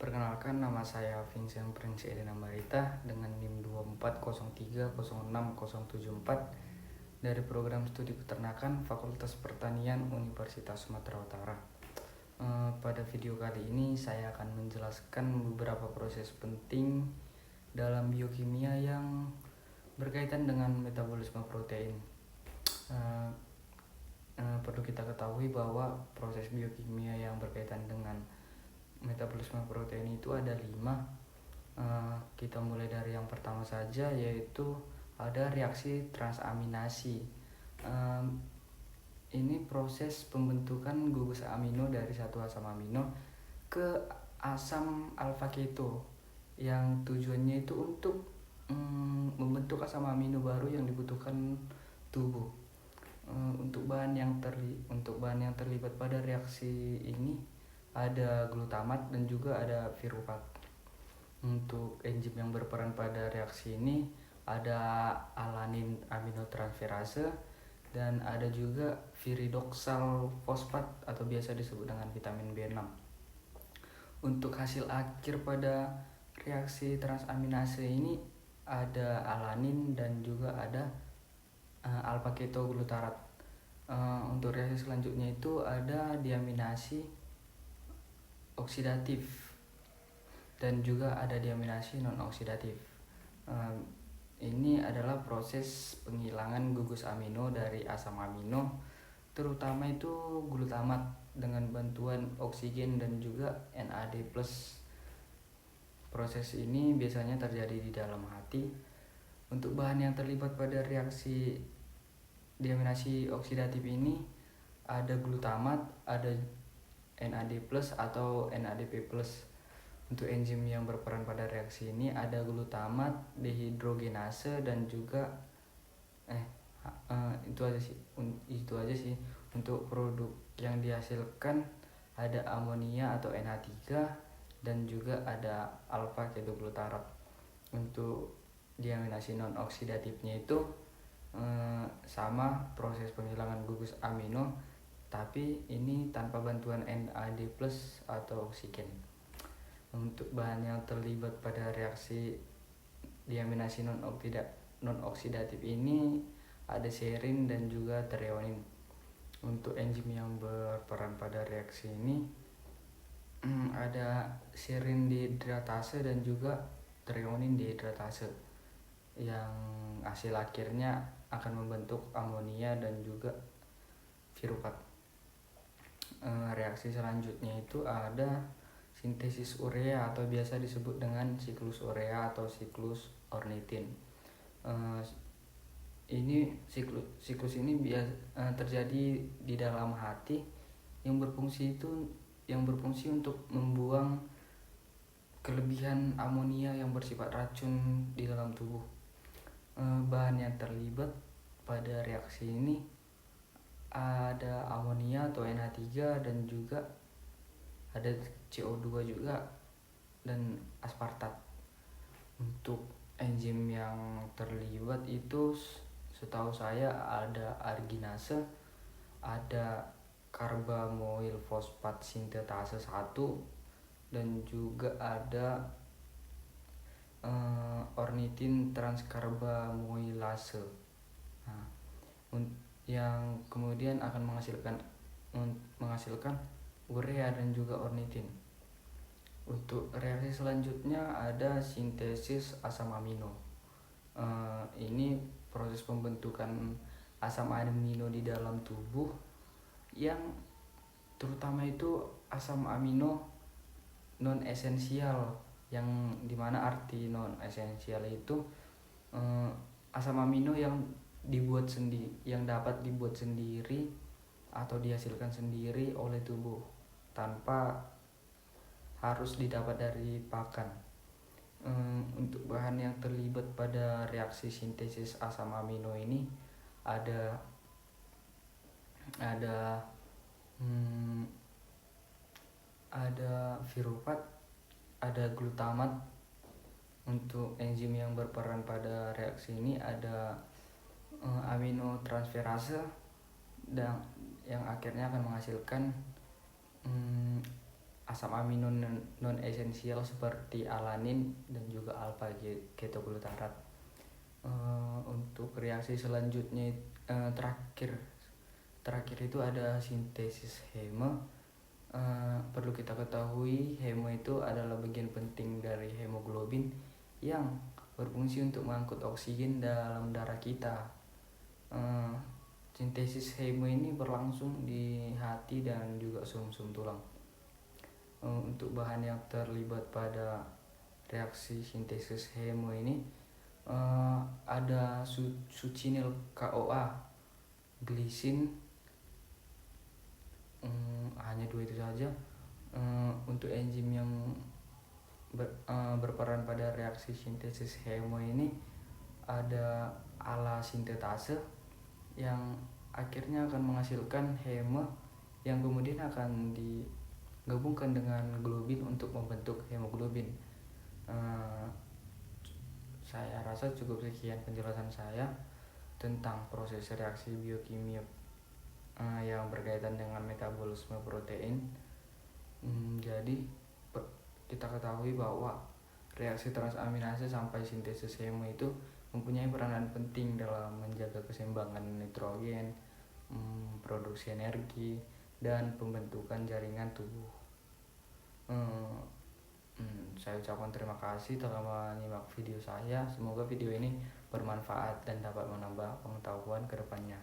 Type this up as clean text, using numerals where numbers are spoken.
Perkenalkan, nama saya Vincent Prince Elena Marita dengan NIM 2403060074 dari program studi peternakan Fakultas Pertanian Universitas Sumatera Utara. Pada video kali ini saya akan menjelaskan beberapa proses penting dalam biokimia yang berkaitan dengan metabolisme protein. Perlu kita ketahui bahwa proses biokimia yang berkaitan dengan metabolisme protein itu ada 5. Kita mulai dari yang pertama saja, yaitu ada reaksi transaminasi. Ini proses pembentukan gugus amino dari satu asam amino ke asam alfa keto yang tujuannya itu untuk membentuk asam amino baru yang dibutuhkan tubuh. Untuk bahan yang terlibat pada reaksi ini ada glutamat dan juga ada piruvat. Untuk enzim yang berperan pada reaksi ini ada alanin aminotransferase dan ada juga viridoxal fosfat atau biasa disebut dengan vitamin B6. Untuk hasil akhir pada reaksi transaminase ini ada alanin dan juga ada alfa ketoglutarat. Untuk reaksi selanjutnya itu ada diaminasi oksidatif dan juga ada diaminasi non oksidatif. Ini adalah proses penghilangan gugus amino dari asam amino, terutama itu glutamat dengan bantuan oksigen dan juga NAD+. Proses ini biasanya terjadi di dalam hati. Untuk bahan yang terlibat pada reaksi diaminasi oksidatif ini ada glutamat, ada NAD+ atau NADP+. Untuk enzim yang berperan pada reaksi ini ada glutamat, dehidrogenase dan juga itu aja sih. Untuk produk yang dihasilkan ada amonia atau NH3 dan juga ada alfa ketoglutarat. Untuk diaminasi non oksidatifnya itu sama proses penghilangan gugus amino, tapi ini tanpa bantuan NAD+ atau oksigen. Untuk bahan yang terlibat pada reaksi diaminasi non oksidatif ini ada serin dan juga treonin. Untuk enzim yang berperan pada reaksi ini ada serin dihidratase dan juga treonin dihidratase yang hasil akhirnya akan membentuk amonia dan juga piruvat. Reaksi selanjutnya itu ada sintesis urea atau biasa disebut dengan siklus urea atau siklus ornitin. Ini siklus ini terjadi di dalam hati yang berfungsi untuk membuang kelebihan amonia yang bersifat racun di dalam tubuh. Bahan yang terlibat pada reaksi ini ada amonia atau NH3 dan juga ada CO2 juga dan aspartat. Untuk enzim yang terlibat itu setahu saya ada arginase, ada karbamoil fosfat sintetase 1 dan juga ada ornitin transkarbamoilase. Yang kemudian akan menghasilkan urea dan juga ornitin. Untuk reaksi selanjutnya ada sintesis asam amino. Ini proses pembentukan asam amino di dalam tubuh yang terutama itu asam amino non esensial, yang dimana arti non esensial itu asam amino yang dapat dibuat sendiri atau dihasilkan sendiri oleh tubuh tanpa harus didapat dari pakan. Untuk bahan yang terlibat pada reaksi sintesis asam amino ini ada piruvat, ada glutamat. Untuk enzim yang berperan pada reaksi ini ada aminotransferase dan yang akhirnya akan menghasilkan asam amino non esensial seperti alanin dan juga alfa ketoglutarat. Untuk reaksi selanjutnya terakhir itu ada sintesis heme. Perlu kita ketahui heme itu adalah bagian penting dari hemoglobin yang berfungsi untuk mengangkut oksigen dalam darah kita. Sintesis heme ini berlangsung di hati dan juga sumsum tulang. Untuk bahan yang terlibat pada reaksi sintesis heme ini ada succinyl CoA, glisin, hanya dua itu saja. Untuk enzim yang berperan pada reaksi sintesis heme ini ada ala sintetase yang akhirnya akan menghasilkan heme yang kemudian akan digabungkan dengan globin untuk membentuk hemoglobin. Saya rasa cukup sekian penjelasan saya tentang proses reaksi biokimia yang berkaitan dengan metabolisme protein. Jadi kita ketahui bahwa reaksi transaminase sampai sintesis heme itu mempunyai peranan penting dalam menjaga keseimbangan nitrogen, produksi energi, dan pembentukan jaringan tubuh. Saya ucapkan terima kasih telah menyimak video saya. Semoga video ini bermanfaat dan dapat menambah pengetahuan ke depannya.